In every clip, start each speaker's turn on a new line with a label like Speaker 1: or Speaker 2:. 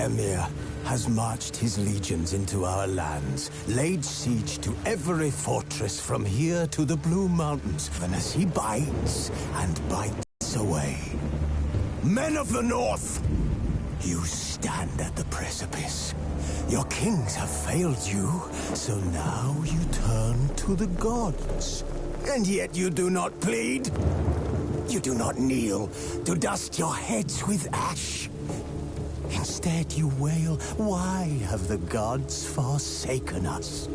Speaker 1: Emir has marched his legions into our lands, laid siege to every fortress from here to the Blue Mountains, and as he bites and bites away. Men of the North, you stand at the precipice. Your kings have failed you, so now you turn to the gods. And yet you do not plead. You do not kneel to dust your heads with ash. Instead you wail, why have the gods forsaken us?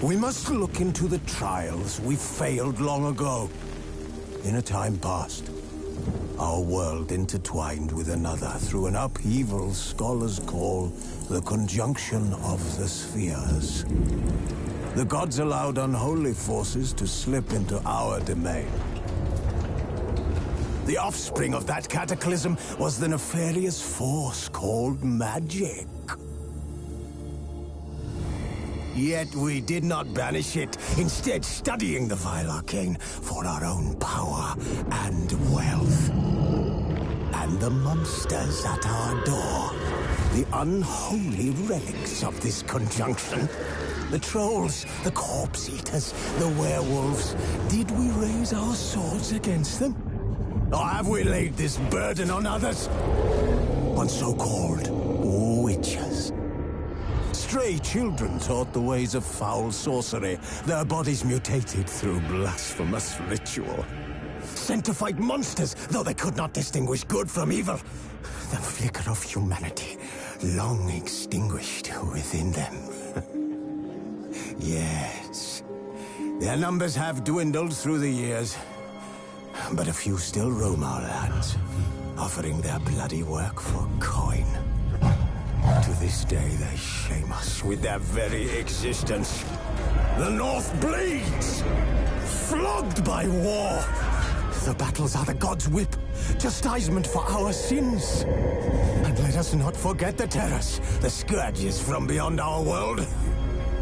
Speaker 1: We must look into the trials we failed long ago. In a time past, our world intertwined with another through an upheaval scholars call the conjunction of the spheres. The gods allowed unholy forces to slip into our domain. The offspring of that cataclysm was the nefarious force called magic. Yet we did not banish it, instead studying the vile arcane for our own power and wealth. And the monsters at our door, the unholy relics of this conjunction. The trolls, the corpse eaters, the werewolves. Did we raise our swords against them? Or have we laid this burden on others? On so-called witches. Stray children taught the ways of foul sorcery, their bodies mutated through blasphemous ritual. Sent to fight monsters, though they could not distinguish good from evil. The flicker of humanity, long extinguished within them. Yes, their numbers have dwindled through the years. But a few still roam our lands, offering their bloody work for coin. To this day, they shame us with their very existence. The North bleeds, flogged by war. The battles are the gods' whip, chastisement for our sins. And let us not forget the terrors, the scourges from beyond our world.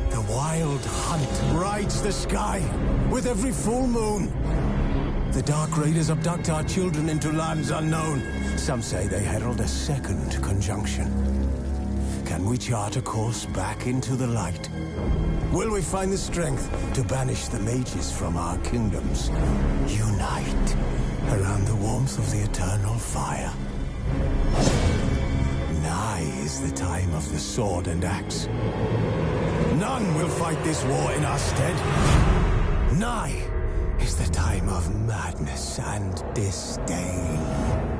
Speaker 1: The wild hunt rides the sky with every full moon. The Dark Raiders abduct our children into lands unknown. Some say they herald a second conjunction. Can we chart a course back into the light? Will we find the strength to banish the mages from our kingdoms? Unite around the warmth of the eternal fire. Nigh is the time of the sword and axe. None will fight this war in our stead. Nigh is the time of madness and disdain.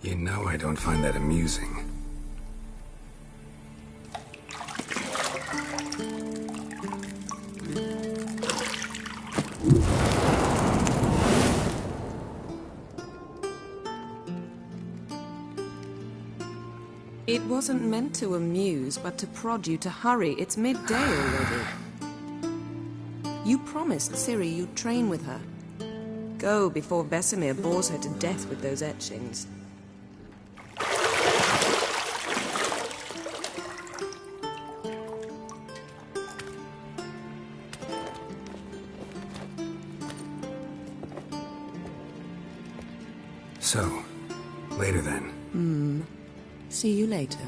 Speaker 2: You know I don't find that amusing.
Speaker 3: It wasn't meant to amuse, but to prod you to hurry. It's midday already. You promised Ciri you'd train with her. Go before Vesemir bores her to death with those etchings.
Speaker 2: So, later then.
Speaker 3: See you later.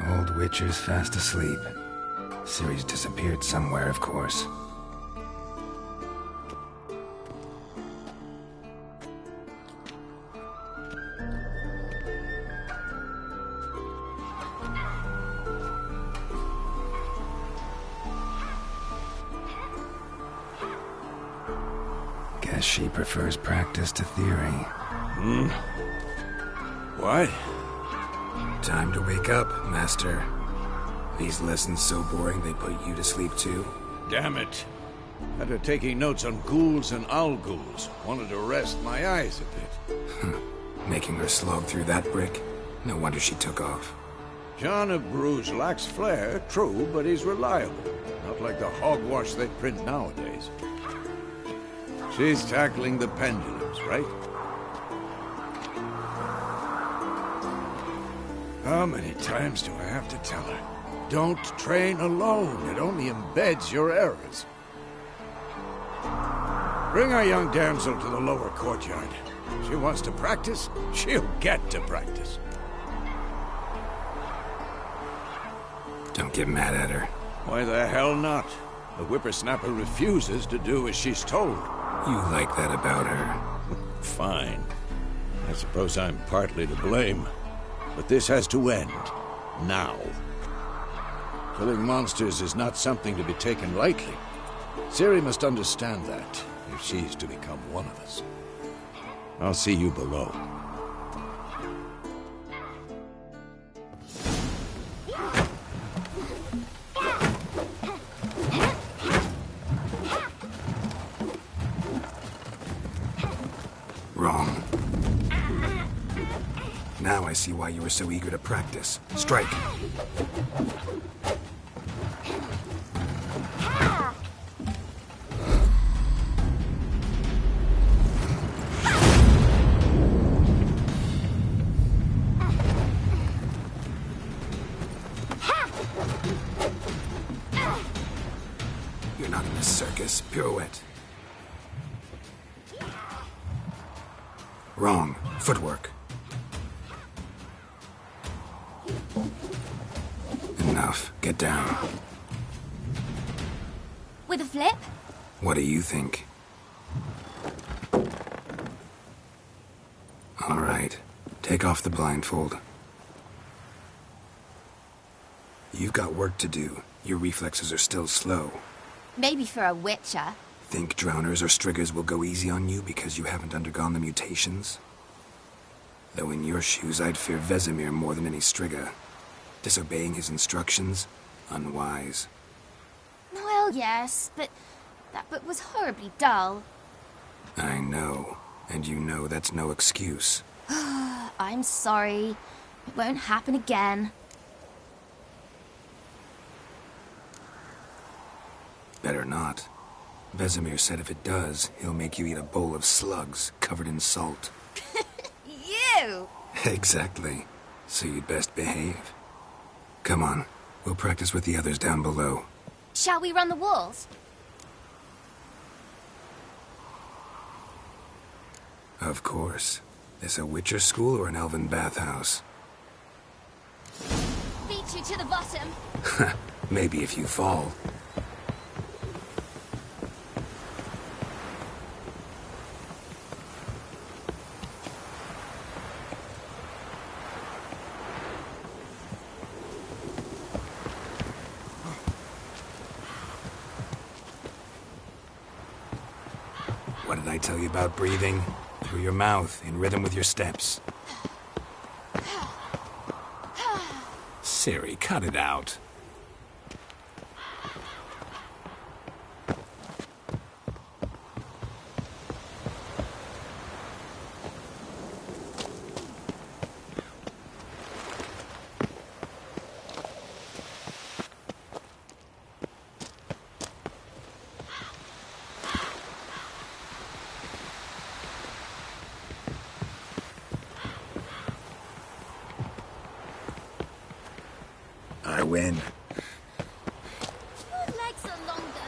Speaker 2: Old Witcher's fast asleep. Ciri's disappeared somewhere, of course. Guess she prefers practice to theory.
Speaker 4: What?
Speaker 2: Time to wake up, Master. These lessons so boring they put you to sleep too?
Speaker 4: Damn it. After taking notes on ghouls and owl-ghouls, wanted to rest my eyes a bit.
Speaker 2: Making her slog through that brick? No wonder she took off.
Speaker 4: John of Bruges lacks flair, true, but he's reliable. Not like the hogwash they print nowadays. She's tackling the pendulums, right? How many times do I have to tell her? Don't train alone. It only embeds your errors. Bring our young damsel to the lower courtyard. She wants to practice, she'll get to practice.
Speaker 2: Don't get mad at her.
Speaker 4: Why the hell not? The whippersnapper refuses to do as she's told.
Speaker 2: You like that about her.
Speaker 4: Fine. I suppose I'm partly to blame. But this has to end. Now. Killing monsters is not something to be taken lightly. Ciri must understand that, if she's to become one of us. I'll see you below.
Speaker 2: Wrong. Now I see why you were so eager to practice. Strike. You're not in a circus. Pirouette. Wrong. Footwork. enough. Get down.
Speaker 5: With a flip?
Speaker 2: What do you think? All right. Take off the blindfold. You've got work to do. Your reflexes are still slow.
Speaker 5: Maybe for a witcher.
Speaker 2: Think drowners or striggers will go easy on you because you haven't undergone the mutations? Though in your shoes, I'd fear Vesemir more than any strigger. Disobeying his instructions? Unwise.
Speaker 5: Well, yes, but that book was horribly dull.
Speaker 2: I know. And you know that's no excuse.
Speaker 5: I'm sorry. It won't happen again.
Speaker 2: Better not. Vesemir said if it does, he'll make you eat a bowl of slugs covered in salt.
Speaker 5: You!
Speaker 2: Exactly. So you'd best behave. Come on. We'll practice with the others down below.
Speaker 5: Shall we run the walls?
Speaker 2: Of course. This a Witcher school or an elven bathhouse?
Speaker 5: Beat you to the bottom.
Speaker 2: Maybe if you fall. What did I tell you about breathing? Through your mouth, in rhythm with your steps. Ciri, cut it out. I win.
Speaker 5: Your legs are longer.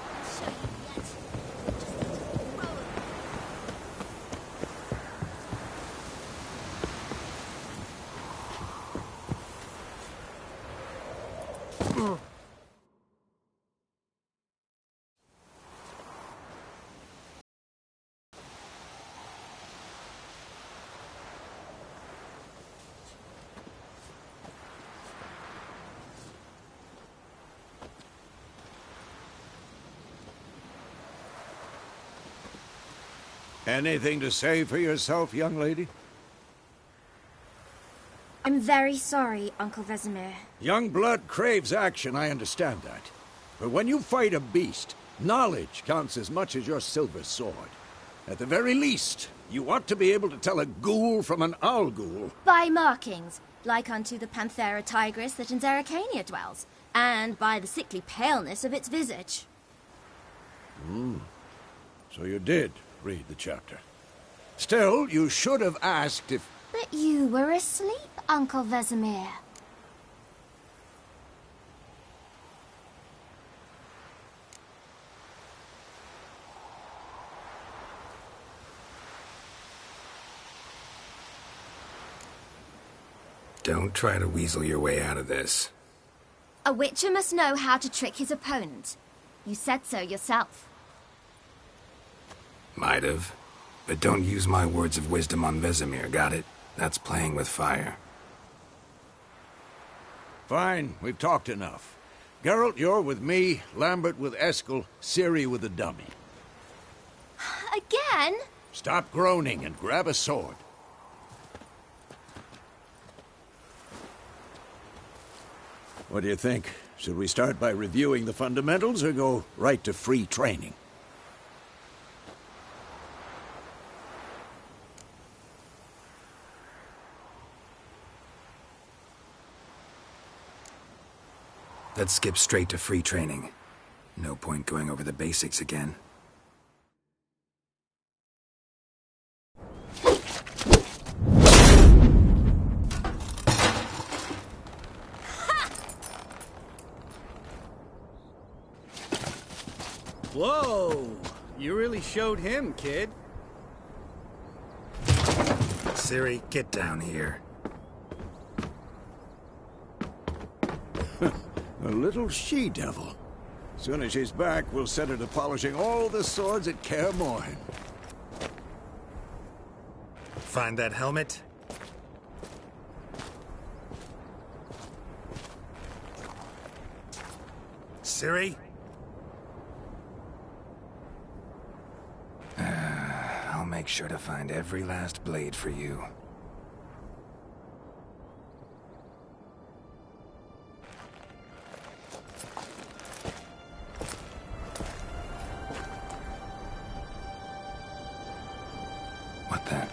Speaker 5: I'll show you yet. Just roll.
Speaker 4: Anything to say for yourself, young lady?
Speaker 5: I'm very sorry, Uncle Vesemir.
Speaker 4: Young blood craves action, I understand that. But when you fight a beast, knowledge counts as much as your silver sword. At the very least, you ought to be able to tell a ghoul from an owl ghoul.
Speaker 5: By markings, like unto the Panthera tigris that in Zerrikania dwells, and by the sickly paleness of its visage.
Speaker 4: So you did read the chapter. Still, you should have asked if...
Speaker 5: But you were asleep, Uncle Vesemir.
Speaker 2: Don't try to weasel your way out of this.
Speaker 5: A witcher must know how to trick his opponent. You said so yourself.
Speaker 2: Might have. But don't use my words of wisdom on Vesemir, got it? That's playing with fire.
Speaker 4: Fine, we've talked enough. Geralt, you're with me, Lambert with Eskel, Ciri with the dummy.
Speaker 5: Again?
Speaker 4: Stop groaning and grab a sword. What do you think? Should we start by reviewing the fundamentals or go right to free training?
Speaker 2: Let's skip straight to free training. No point going over the basics again.
Speaker 6: Whoa! You really showed him, kid.
Speaker 2: Ciri, get down here.
Speaker 4: A little she-devil. Soon as she's back, we'll set her to polishing all the swords at Kaer Morhen.
Speaker 7: Find that helmet? Ciri?
Speaker 2: I'll make sure to find every last blade for you. What then?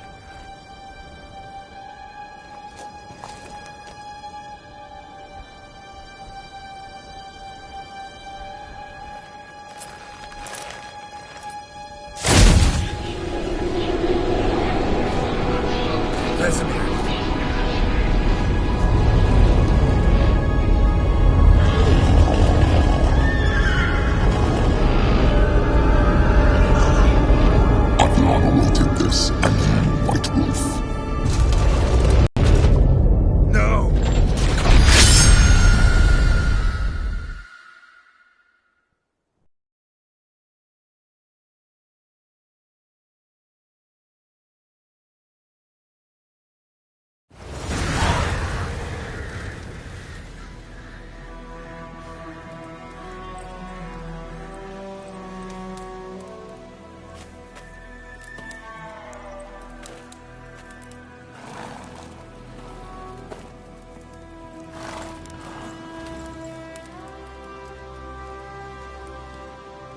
Speaker 7: Vesemir.
Speaker 8: Adriana will take this, and you, White Wolf.
Speaker 7: No!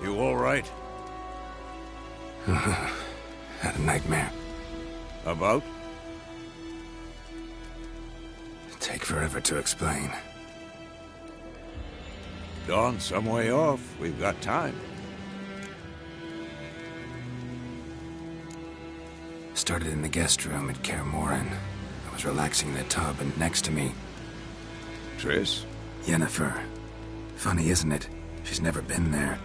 Speaker 4: You all right?
Speaker 2: Had a nightmare.
Speaker 4: About?
Speaker 2: Take forever to explain.
Speaker 4: Dawn's some way off. We've got time.
Speaker 2: Started in the guest room at Kaer Morhen. I was relaxing in a tub, and next to me,
Speaker 4: Triss?
Speaker 2: Yennefer. Funny, isn't it? She's never been there.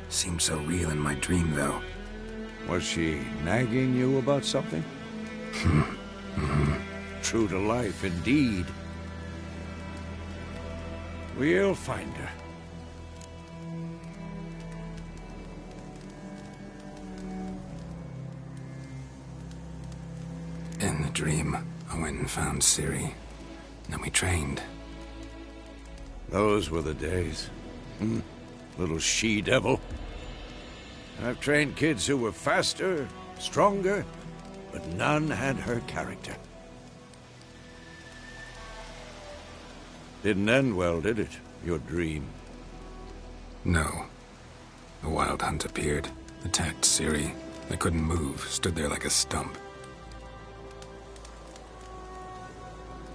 Speaker 2: Seemed so real in my dream, though.
Speaker 4: Was she nagging you about something? True to life, indeed. We'll find her.
Speaker 2: In the dream, I went and found Ciri. Then we trained.
Speaker 4: Those were the days. Little she-devil. I've trained kids who were faster, stronger, but none had her character. Didn't end well, did it? Your dream?
Speaker 2: No. The Wild Hunt appeared, attacked Ciri. I couldn't move, stood there like a stump.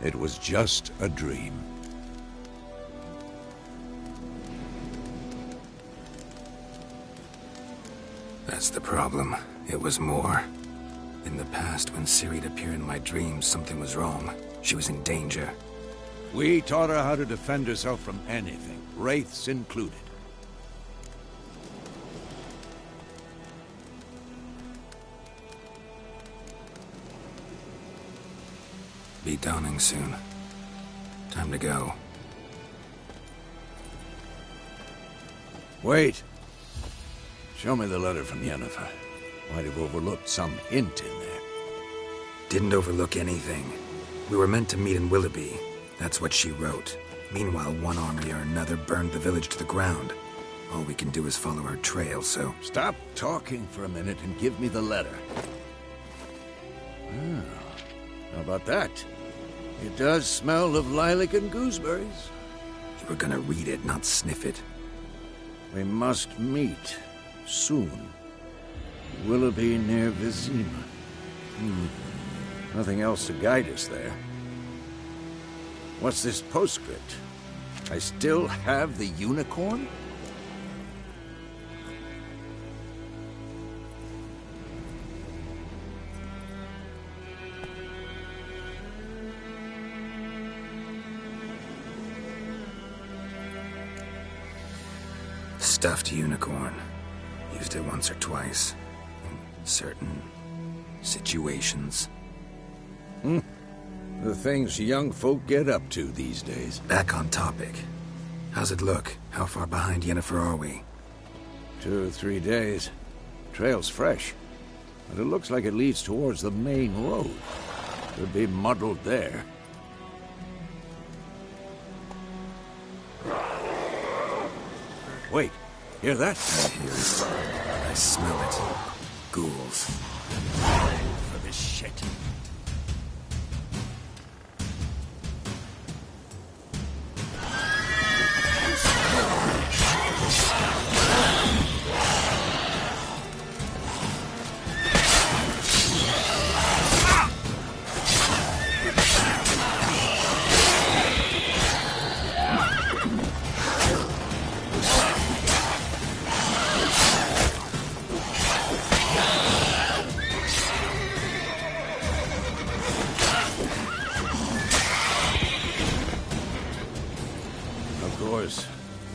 Speaker 4: It was just a dream.
Speaker 2: That's the problem. It was more. In the past, when Ciri'd appear in my dreams, something was wrong. She was in danger.
Speaker 4: We taught her how to defend herself from anything, wraiths included.
Speaker 2: Be dawning soon. Time to go.
Speaker 4: Wait. Show me the letter from Yennefer. Might have overlooked some hint in there.
Speaker 2: Didn't overlook anything. We were meant to meet in Willoughby. That's what she wrote. Meanwhile, one army or another burned the village to the ground. All we can do is follow her trail, so...
Speaker 4: Stop talking for a minute and give me the letter. How about that? It does smell of lilac and gooseberries.
Speaker 2: You were gonna read it, not sniff it.
Speaker 4: We must meet. Soon. Willoughby near Vizima. Nothing else to guide us there. What's this postscript? I still have the unicorn?
Speaker 2: Stuffed unicorn. Used it once or twice. In certain situations.
Speaker 4: The things young folk get up to these days.
Speaker 2: Back on topic. How's it look? How far behind Yennefer are we?
Speaker 4: 2 or 3 days. Trail's fresh, but it looks like it leads towards the main road. Could be muddled there. Wait, hear that?
Speaker 2: I hear it. I smell it. Ghouls.
Speaker 1: For this shit.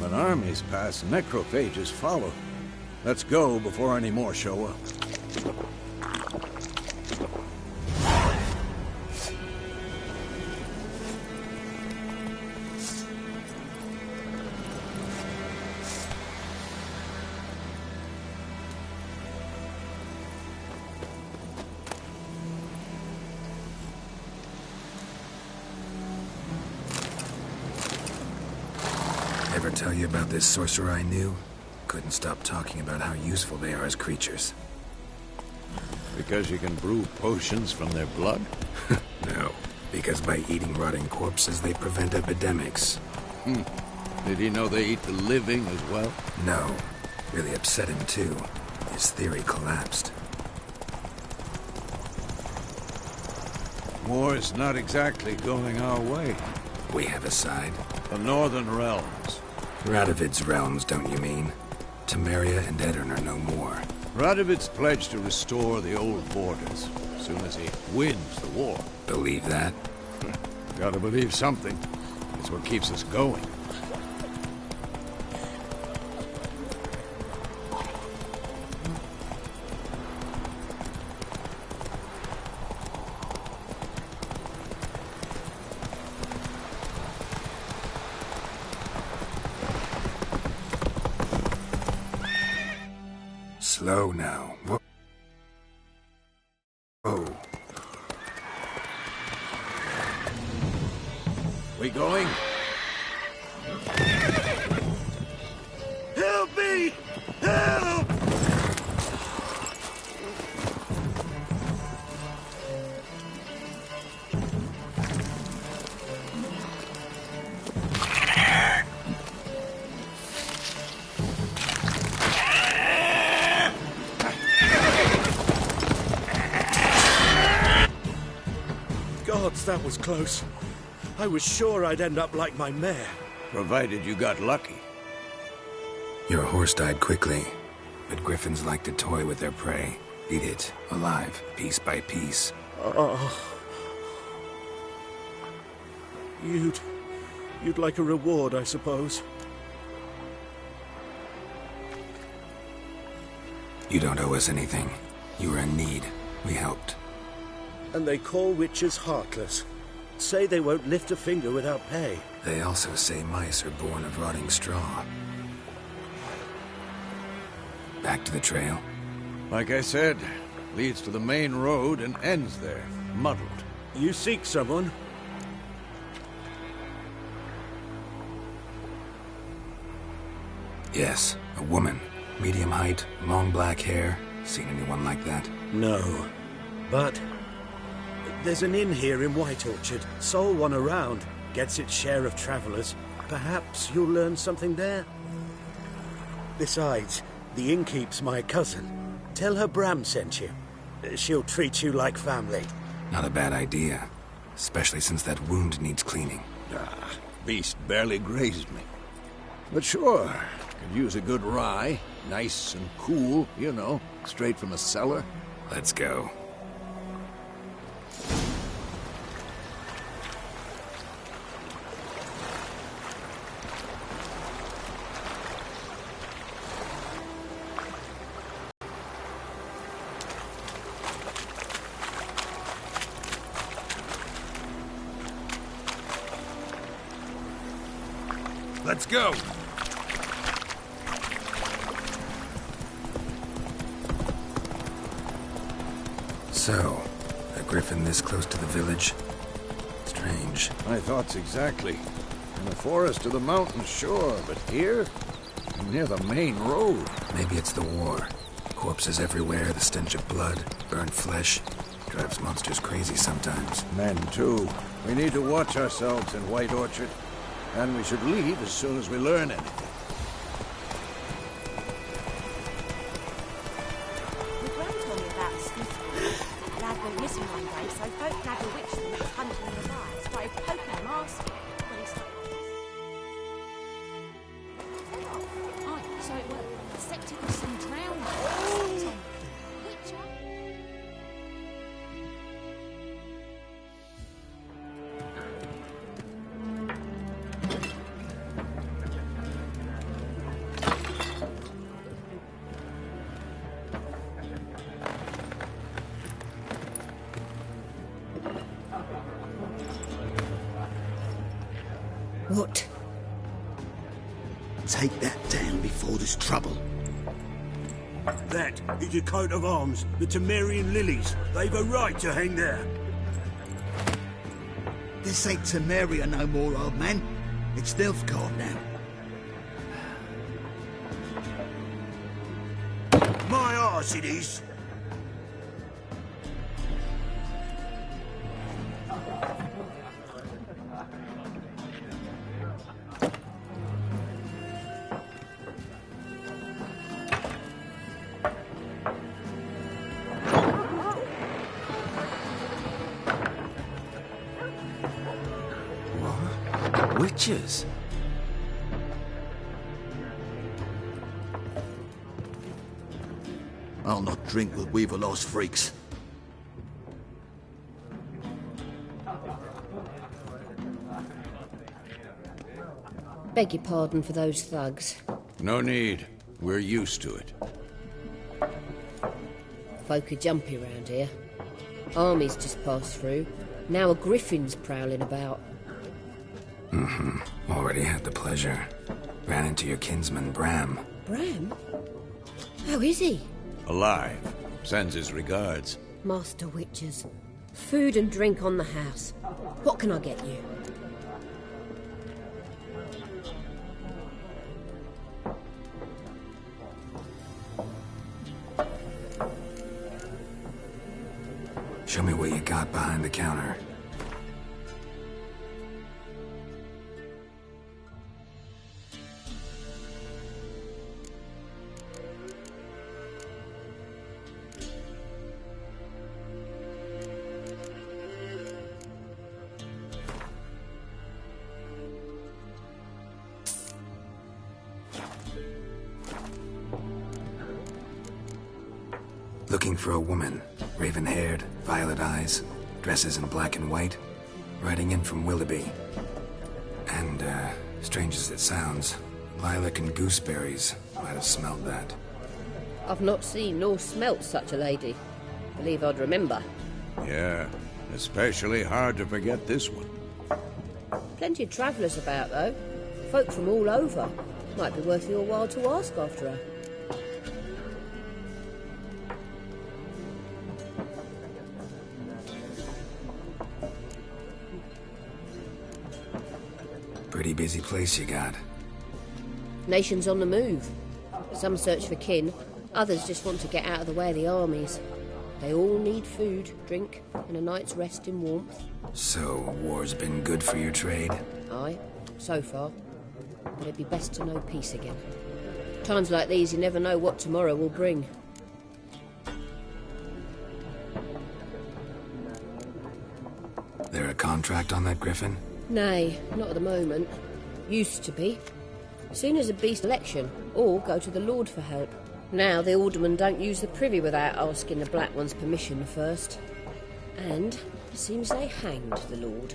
Speaker 4: When armies pass, necrophages follow. Let's go before any more show up.
Speaker 2: Ever tell you about this sorcerer I knew? Couldn't stop talking about how useful they are as creatures.
Speaker 4: Because you can brew potions from their blood?
Speaker 2: No, because by eating rotting corpses, they prevent epidemics.
Speaker 4: Did he know they eat the living as well?
Speaker 2: No. Really upset him, too. His theory collapsed.
Speaker 4: War's not exactly going our way.
Speaker 2: We have a side.
Speaker 4: The Northern Realms.
Speaker 2: Radovid's realms, don't you mean? Temeria and Edirn are no more.
Speaker 4: Radovid's pledged to restore the old borders as soon as he wins the war.
Speaker 2: Believe that?
Speaker 4: Gotta believe something. It's what keeps us going.
Speaker 2: Slow now. Whoa.
Speaker 4: We going?
Speaker 1: Help me! Help! Gods, that was close. I was sure I'd end up like my mare.
Speaker 4: Provided you got lucky.
Speaker 2: Your horse died quickly, but griffins like to toy with their prey. Eat it, alive, piece by piece.
Speaker 1: You'd like a reward, I suppose.
Speaker 2: You don't owe us anything. You were in need. We helped.
Speaker 1: And they call witches heartless. Say they won't lift a finger without pay.
Speaker 2: They also say mice are born of rotting straw. Back to the trail.
Speaker 4: Like I said, leads to the main road and ends there, muddled.
Speaker 1: You seek someone?
Speaker 2: Yes, a woman. Medium height, long black hair. Seen anyone like that?
Speaker 1: No. But there's an inn here in White Orchard. Sole one around. Gets its share of travelers. Perhaps you'll learn something there. Besides, the innkeep's my cousin. Tell her Bram sent you. She'll treat you like family.
Speaker 2: Not a bad idea. Especially since that wound needs cleaning.
Speaker 4: Beast barely grazed me. But sure, could use a good rye. Nice and cool, you know, straight from a cellar.
Speaker 2: Let's go.
Speaker 7: Let's go!
Speaker 2: So, a griffin this close to the village? Strange.
Speaker 4: My thoughts exactly. In the forest or the mountains, sure, but here? Near the main road.
Speaker 2: Maybe it's the war. Corpses everywhere, the stench of blood, burned flesh. Drives monsters crazy sometimes.
Speaker 4: Men, too. We need to watch ourselves in White Orchard. And we should leave as soon as we learn anything.
Speaker 9: The Gran told me about a Scooter. Lad went missing one day, so folk had a witch that was hunting in the wire. Started poking him, asking. When he started Aye, so it was. Septic was some drowned. Witcher.
Speaker 3: What?
Speaker 10: Take that down before there's trouble.
Speaker 11: That is a coat of arms, the Temerian lilies. They've a right to hang there.
Speaker 10: This ain't Temeria no more, old man. It's Nilfgaard now.
Speaker 11: My arse it is.
Speaker 2: Witches?
Speaker 10: I'll not drink with Weaverlost freaks.
Speaker 12: Beg your pardon for those thugs.
Speaker 4: No need. We're used to it.
Speaker 12: Folk are jumpy around here. Armies just passed through. Now a griffin's prowling about.
Speaker 2: Already had the pleasure. Ran into your kinsman, Bram.
Speaker 12: Bram? How is he?
Speaker 4: Alive. Sends his regards.
Speaker 12: Master Witchers. Food and drink on the house. What can I get you?
Speaker 2: Show me what you got behind the counter. Looking for a woman. Raven-haired, violet eyes, dresses in black and white. Riding in from Willoughby. And, strange as it sounds, lilac and gooseberries might have smelled that.
Speaker 12: I've not seen nor smelt such a lady. Believe I'd remember.
Speaker 4: Yeah, especially hard to forget this one.
Speaker 12: Plenty of travellers about, though. Folk from all over. Might be worth your while to ask after her.
Speaker 2: Pretty busy place you got.
Speaker 12: Nations on the move. Some search for kin, others just want to get out of the way of the armies. They all need food, drink, and a night's rest in warmth.
Speaker 2: So, war's been good for your trade?
Speaker 12: Aye, so far. But it'd be best to know peace again. Times like these, you never know what tomorrow will bring.
Speaker 2: There a contract on that griffin?
Speaker 12: Nay, not at the moment. Used to be. Soon as a beast election, or go to the Lord for help. Now the aldermen don't use the privy without asking the Black One's permission first. And it seems they hanged the Lord.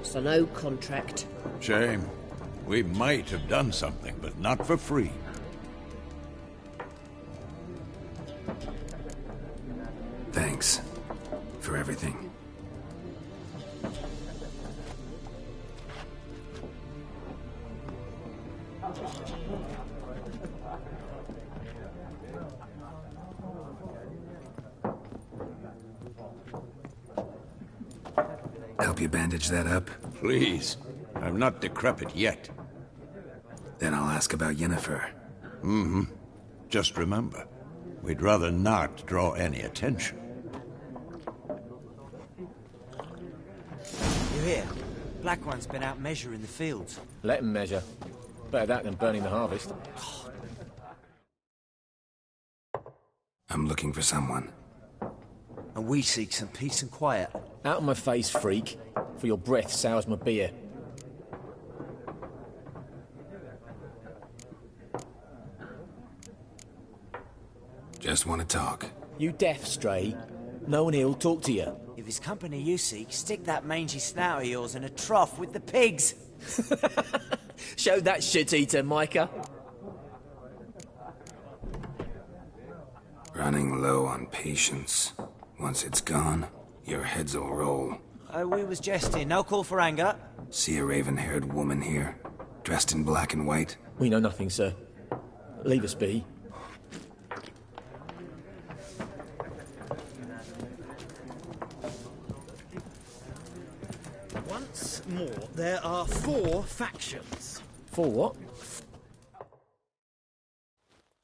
Speaker 12: So no contract.
Speaker 4: Shame. We might have done something, but not for free.
Speaker 2: Thanks. For everything. Help you bandage that up?
Speaker 4: Please. I'm not decrepit yet.
Speaker 2: Then I'll ask about Yennefer.
Speaker 4: Mm-hmm. Just remember, we'd rather not draw any attention.
Speaker 13: You hear? Black One's been out measuring the fields.
Speaker 14: Let him measure. Better that than burning the harvest.
Speaker 2: I'm looking for someone.
Speaker 13: And we seek some peace and quiet.
Speaker 14: Out of my face, freak. For your breath sours my beer.
Speaker 2: Just want to talk.
Speaker 14: You deaf, Stray? No one here'll talk to you.
Speaker 13: If it's company you seek, stick that mangy snout of yours in a trough with the pigs.
Speaker 14: Show that shit-eater, Micah.
Speaker 2: Running low on patience. Once it's gone, your heads will roll.
Speaker 13: Oh, we was jesting. No call for anger.
Speaker 2: See a raven-haired woman here, dressed in black and white?
Speaker 14: We know nothing, sir. Leave us be.
Speaker 6: Once more, there are 4 factions.
Speaker 14: 4 what?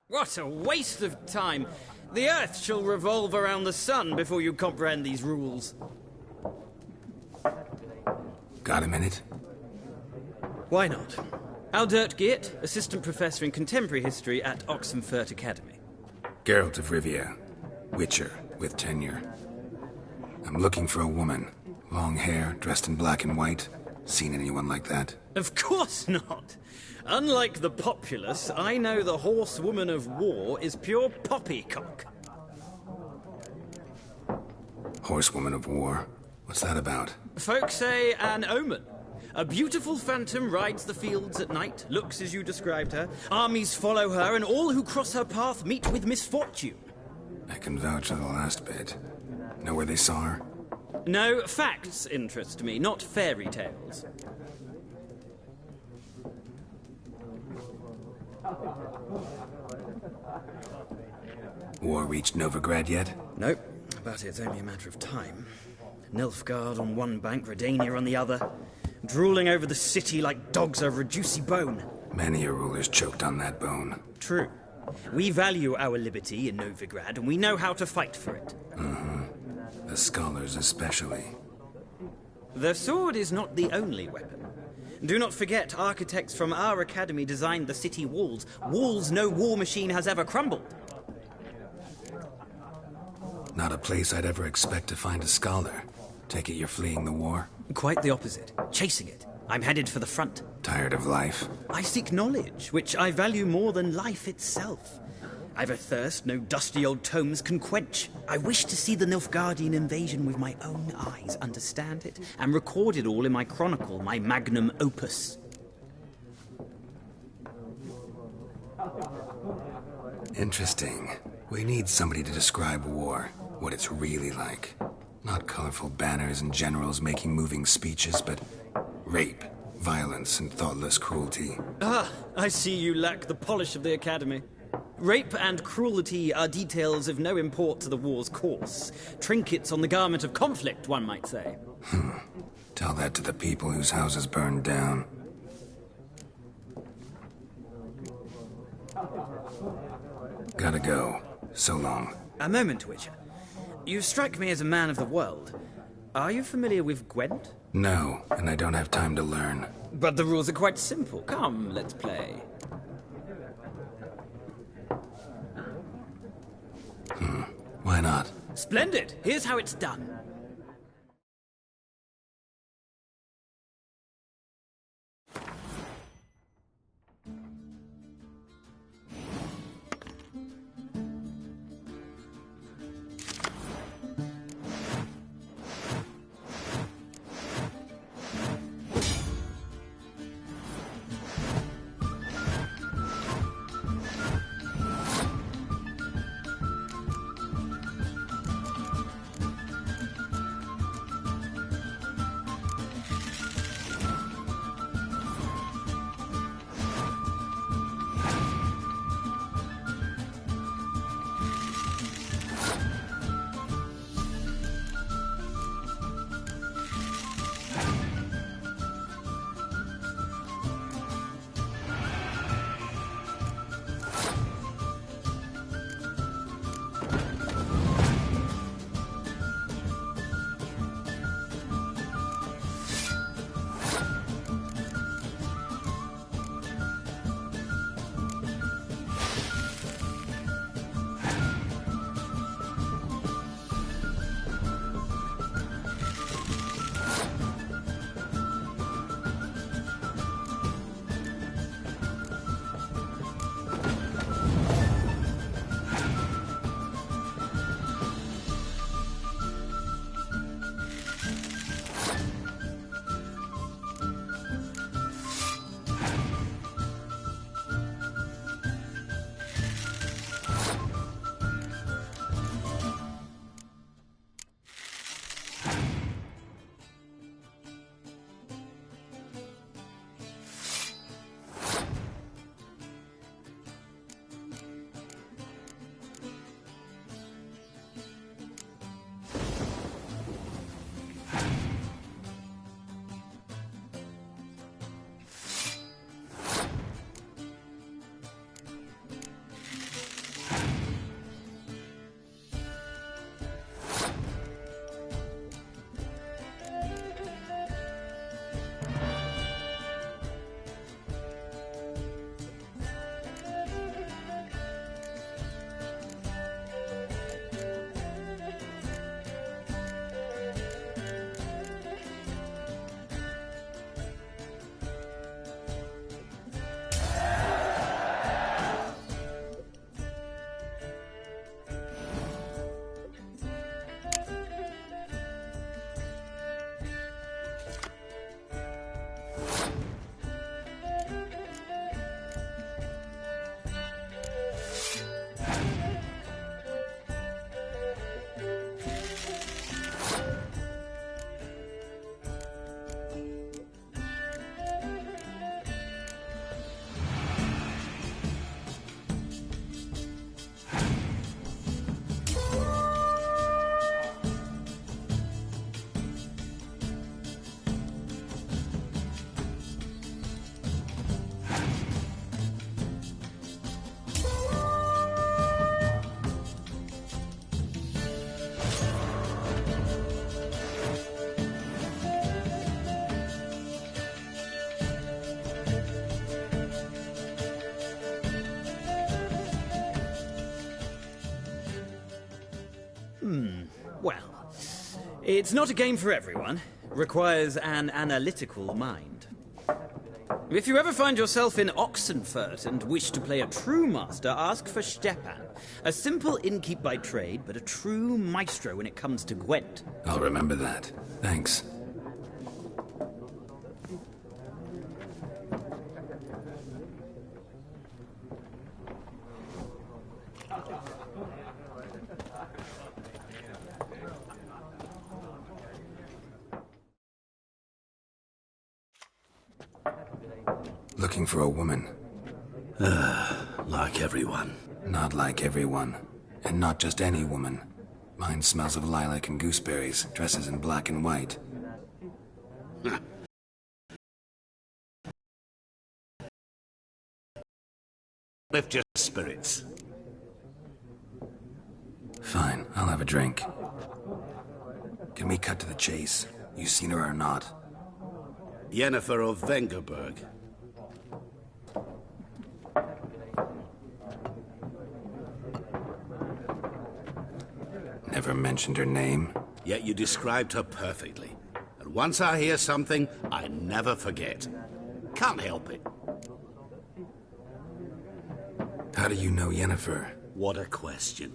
Speaker 6: What a waste of time! The Earth shall revolve around the sun before you comprehend these rules.
Speaker 2: Got a minute?
Speaker 6: Why not? Aldert Geert, Assistant Professor in Contemporary History at Oxenfurt Academy.
Speaker 2: Geralt of Rivia, Witcher with tenure. I'm looking for a woman. Long hair, dressed in black and white. Seen anyone like that?
Speaker 6: Of course not! Unlike the populace, I know the horsewoman of war is pure poppycock.
Speaker 2: Horsewoman of war? What's that about?
Speaker 6: Folk say an omen. A beautiful phantom rides the fields at night, looks as you described her. Armies follow her, and all who cross her path meet with misfortune.
Speaker 2: I can vouch for the last bit. Know where they saw her?
Speaker 6: No, facts interest me, not fairy tales.
Speaker 2: War reached Novigrad yet?
Speaker 6: Nope, but it's only a matter of time. Nilfgaard on one bank, Redania on the other, drooling over the city like dogs over a juicy bone.
Speaker 2: Many a ruler's choked on that bone.
Speaker 6: True. We value our liberty in Novigrad, and we know how to fight for it.
Speaker 2: The scholars especially.
Speaker 6: The sword is not the only weapon. Do not forget, architects from our academy designed the city walls. Walls no war machine has ever crumbled.
Speaker 2: Not a place I'd ever expect to find a scholar. Take it you're fleeing the war?
Speaker 6: Quite the opposite. Chasing it. I'm headed for the front.
Speaker 2: Tired of life?
Speaker 6: I seek knowledge, which I value more than life itself. I've a thirst no dusty old tomes can quench. I wish to see the Nilfgaardian invasion with my own eyes, understand it, and record it all in my chronicle, my magnum opus.
Speaker 2: Interesting. We need somebody to describe war, what it's really like. Not colorful banners and generals making moving speeches, but rape, violence, and thoughtless cruelty.
Speaker 6: Ah, I see you lack the polish of the academy. Rape and cruelty are details of no import to the war's course. Trinkets on the garment of conflict, one might say.
Speaker 2: Tell that to the people whose houses burned down. Gotta go. So long.
Speaker 6: A moment, Witcher. You strike me as a man of the world. Are you familiar with Gwent?
Speaker 2: No, and I don't have time to learn.
Speaker 6: But the rules are quite simple. Come, let's play.
Speaker 2: Why not?
Speaker 6: Splendid! Here's how it's done. It's not a game for everyone. Requires an analytical mind. If you ever find yourself in Oxenfurt and wish to play a true master, ask for Stepan. A simple innkeep by trade, but a true maestro when it comes to Gwent.
Speaker 2: I'll remember that. Thanks. Looking for a woman.
Speaker 11: Like everyone.
Speaker 2: Not like everyone. And not just any woman. Mine smells of lilac and gooseberries, dresses in black and white.
Speaker 11: Lift your spirits.
Speaker 2: Fine, I'll have a drink. Can we cut to the chase? You seen her or not?
Speaker 11: Yennefer of Vengerberg.
Speaker 2: Never mentioned her name.
Speaker 11: Yet you described her perfectly. And once I hear something, I never forget. Can't help it.
Speaker 2: How do you know Yennefer?
Speaker 11: What a question.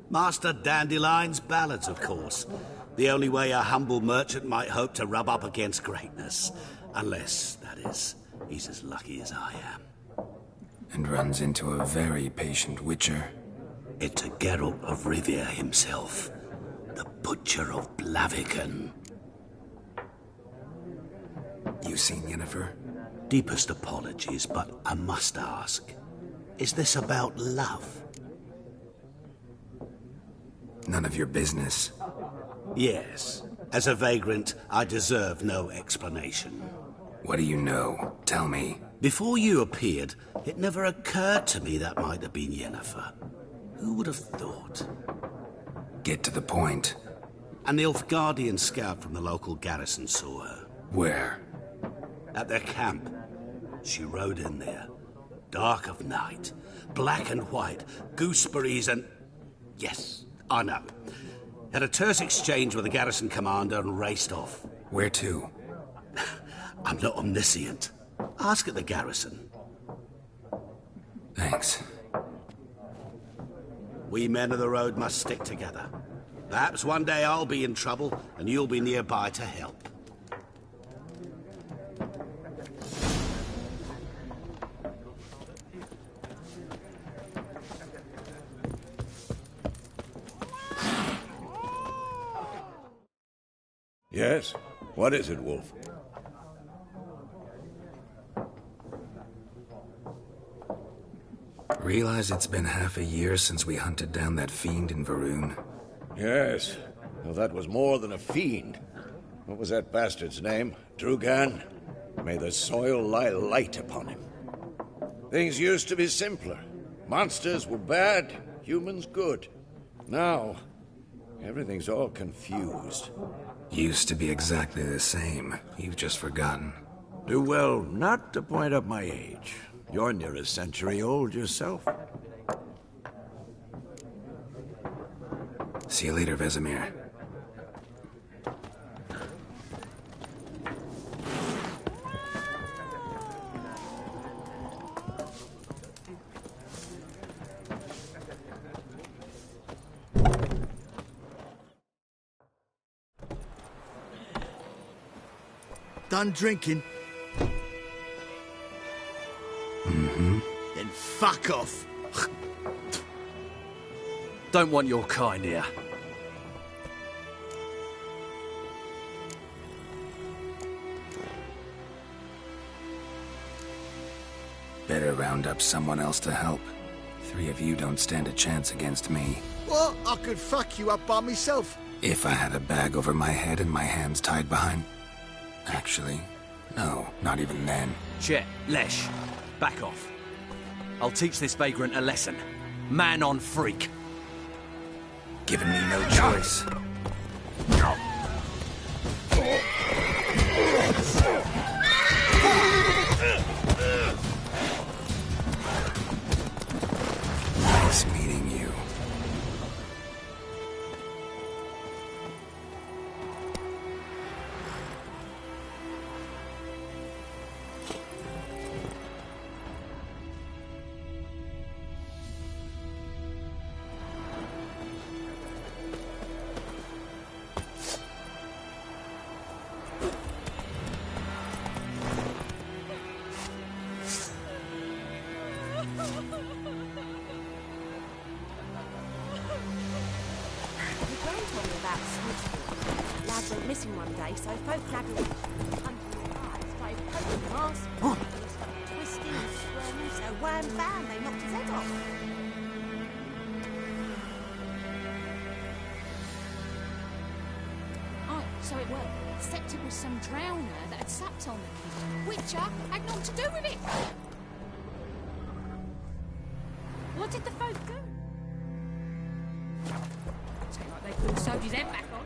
Speaker 11: Master Dandelion's ballads, of course. The only way a humble merchant might hope to rub up against greatness. Unless, that is, he's as lucky as I am.
Speaker 2: And runs into a very patient witcher.
Speaker 11: It's Geralt of Rivia himself. The Butcher of Blaviken.
Speaker 2: You seen Yennefer?
Speaker 11: Deepest apologies, but I must ask. Is this about love?
Speaker 2: None of your business.
Speaker 11: Yes. As a vagrant, I deserve no explanation.
Speaker 2: What do you know? Tell me.
Speaker 11: Before you appeared, it never occurred to me that might have been Yennefer. Who would have thought?
Speaker 2: Get to the point.
Speaker 11: An Nilfgaardian scout from the local garrison saw her.
Speaker 2: Where?
Speaker 11: At their camp. She rode in there. Dark of night. Black and white. Gooseberries and... Yes, I know. Had a terse exchange with the garrison commander and raced off.
Speaker 2: Where to?
Speaker 11: I'm not omniscient. Ask at the garrison.
Speaker 2: Thanks.
Speaker 11: We men of the road must stick together. Perhaps one day I'll be in trouble, and you'll be nearby to help.
Speaker 4: Yes? What is it, Wolf?
Speaker 2: Realize it's been half a year since we hunted down that fiend in Varun?
Speaker 4: Yes. Well, that was more than a fiend. What was that bastard's name? Drugan? May the soil lie light upon him. Things used to be simpler. Monsters were bad, humans good. Now, everything's all confused.
Speaker 2: Used to be exactly the same. You've just forgotten.
Speaker 15: Do well not to point up my age. You're near a century old yourself.
Speaker 2: See you later, Vesemir.
Speaker 10: Done drinking?
Speaker 2: Mm-hmm.
Speaker 10: Then fuck off.
Speaker 16: Don't want your kind here.
Speaker 2: Better round up someone else to help. 3 of you don't stand a chance against me.
Speaker 10: Well, I could fuck you up by myself.
Speaker 2: If I had a bag over my head and my hands tied behind... Actually, no, not even then.
Speaker 16: Chet, Lesh, back off. I'll teach this vagrant a lesson. Man on freak.
Speaker 2: Giving me no choice. Nice meeting you.
Speaker 9: switchboard. Lad went missing one day, so folk nagging hunting the guys, started poking him, asking him. He started twisting and squirming, so wham bam, they knocked his head off.
Speaker 17: Oh, so it worked. Except it was some drowner that had sapped on them. Witcher had naught to do with it.
Speaker 9: What did the folk do?
Speaker 17: Take like they could have sewed his head back on.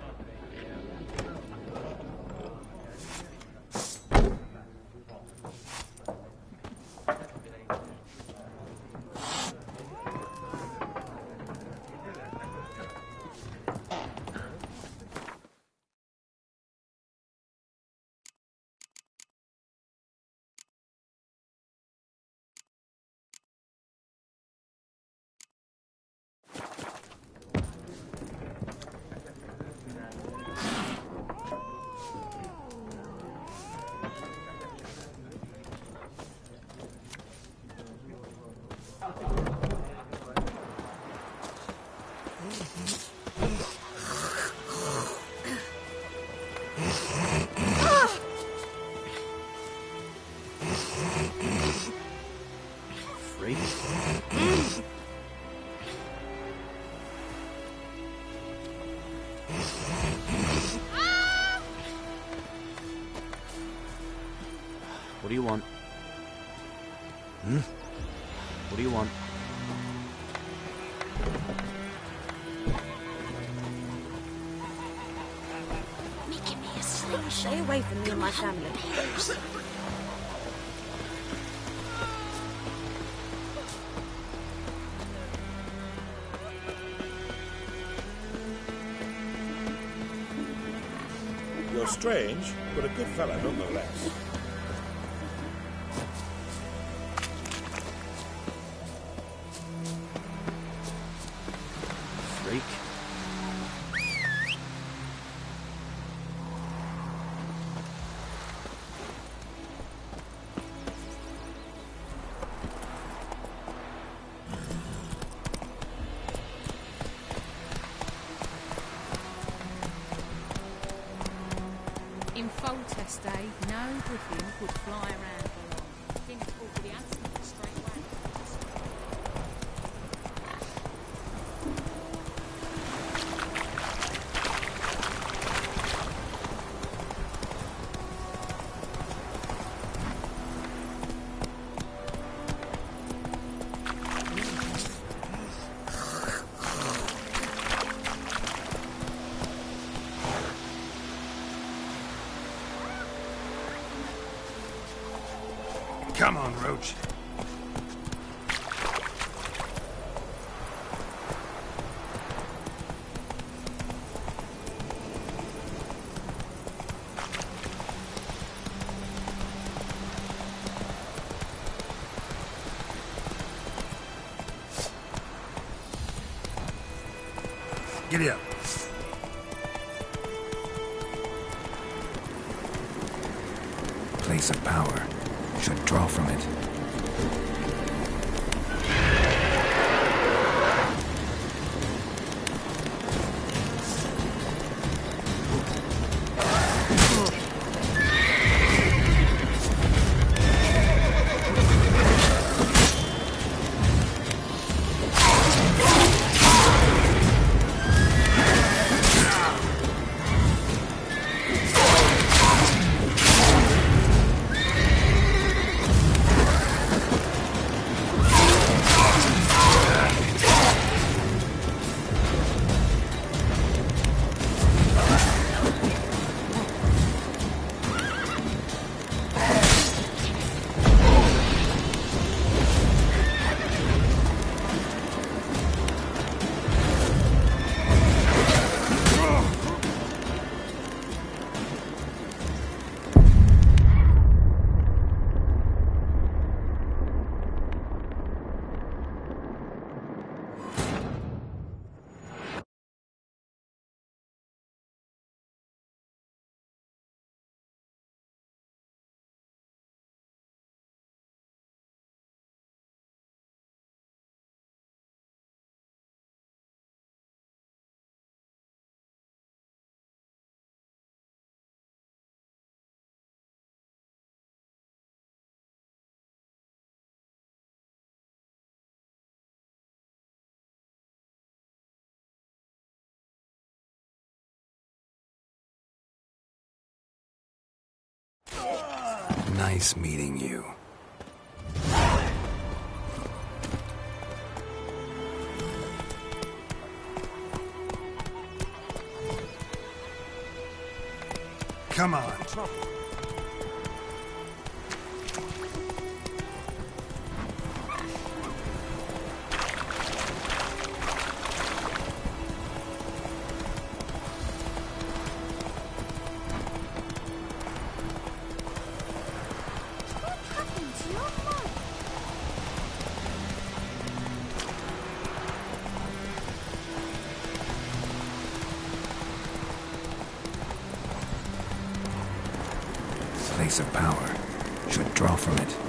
Speaker 16: What do you want? What do you want?
Speaker 9: Making me a slingshot. Stay away from me and my family.
Speaker 4: You're strange, but a good fellow nonetheless.
Speaker 16: Freak.
Speaker 17: In Foltest day, no griffin could fly around for long. Things fall for the huntsman straight away.
Speaker 7: Come on, Roach. Giddy up.
Speaker 2: Place of power. Should draw from it. Nice meeting you.
Speaker 7: Come on.
Speaker 2: Place of power should draw from it.